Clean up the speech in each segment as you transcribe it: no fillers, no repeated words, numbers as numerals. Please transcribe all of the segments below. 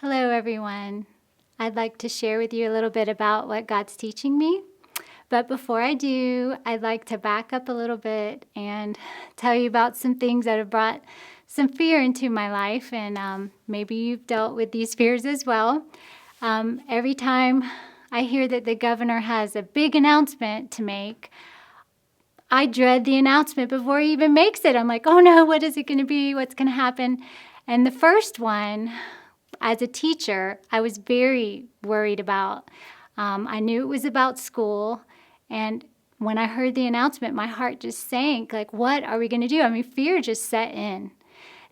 Hello, everyone. I'd like to share with you a little bit about what God's teaching me. But before I do, I'd like to back up a little bit and tell you about some things that have brought some fear into my life. And maybe you've dealt with these fears as well. Every time I hear that the governor has a big announcement to make, I dread the announcement before he even makes it. I'm like, oh no, what is it going to be? What's going to happen? And the first one, as a teacher, I was very worried about. I knew it was about school, and when I heard the announcement, my heart just sank. Like, what are we going to do? I mean, fear just set in.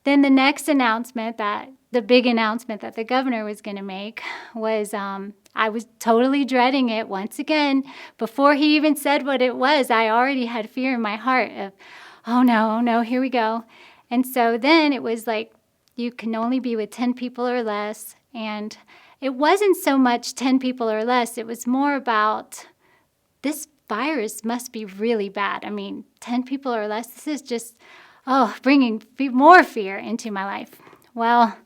Then the next announcement, the big announcement that the governor was going to make was, I was totally dreading it once again. Before he even said what it was, I already had fear in my heart of, oh no, here we go. And so then it was like, you can only be with 10 people or less. And it wasn't so much 10 people or less. It was more about this virus must be really bad. I mean, 10 people or less, this is just, bringing more fear into my life. Well,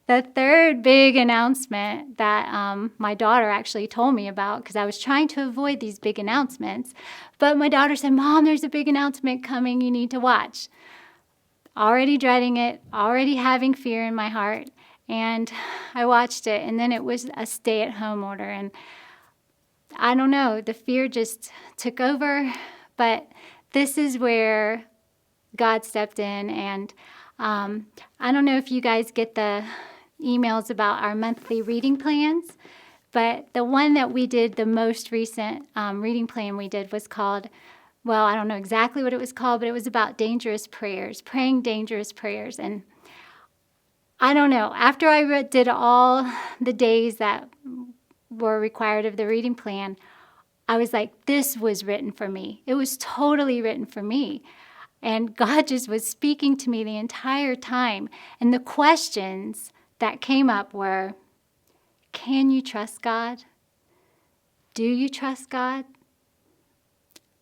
the third big announcement that my daughter actually told me about, because I was trying to avoid these big announcements, but my daughter said, Mom, there's a big announcement coming. You need to watch. Already dreading it, already having fear in my heart. And I watched it, and then it was a stay-at-home order. And I don't know, the fear just took over. But this is where God stepped in. And I don't know if you guys get the emails about our monthly reading plans, but the one that we did, the most recent reading plan we did was called, well, I don't know exactly what it was called, but it was about dangerous prayers, praying dangerous prayers. And I don't know, after I did all the days that were required of the reading plan, I was like, this was written for me. It was totally written for me. And God just was speaking to me the entire time. And the questions that came up were, can you trust God? Do you trust God?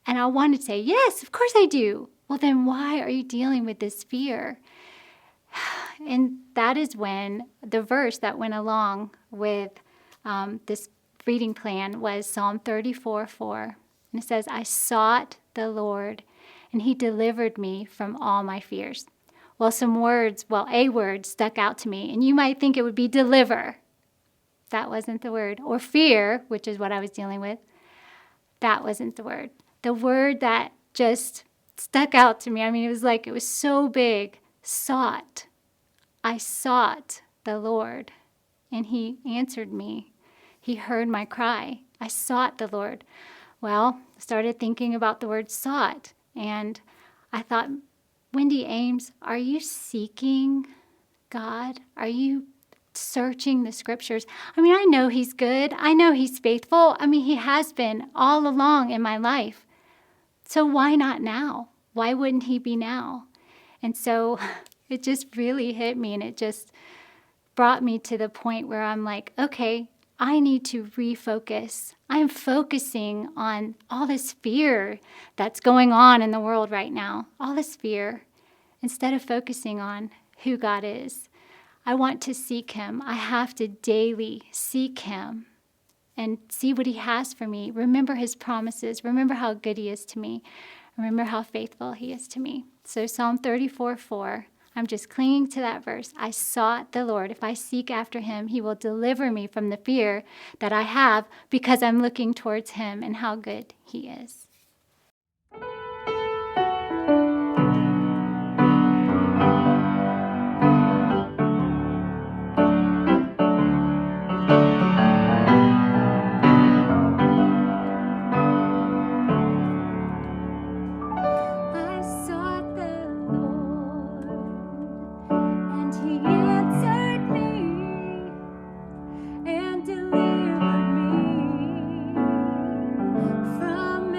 And I wanted to say, yes, of course I do. Well, then why are you dealing with this fear? And that is when the verse that went along with this reading plan was Psalm 34:4. And it says, I sought the Lord, and he delivered me from all my fears. Well, a word stuck out to me, and you might think it would be deliver. That wasn't the word. Or fear, which is what I was dealing with. That wasn't the word. The word that just stuck out to me, I mean, it was so big, sought. I sought the Lord, and he answered me. He heard my cry. I sought the Lord. Well, I started thinking about the word sought, and I thought, Wendy Ames, are you seeking God? Are you searching the scriptures? I mean, I know he's good. I know he's faithful. I mean, he has been all along in my life. So why not now? Why wouldn't he be now? And so it just really hit me, and it just brought me to the point where I'm like, okay, I need to refocus. I'm focusing on all this fear that's going on in the world right now, all this fear, instead of focusing on who God is. I want to seek him. I have to daily seek him and see what he has for me. Remember his promises. Remember how good he is to me. Remember how faithful he is to me. So Psalm 34:4, I'm just clinging to that verse. I sought the Lord. If I seek after him, he will deliver me from the fear that I have because I'm looking towards him and how good he is. From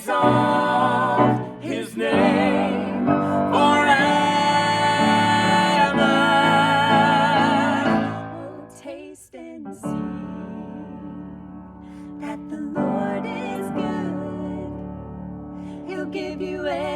exalt his name forever. Oh, taste and see that the Lord is good. He'll give you everything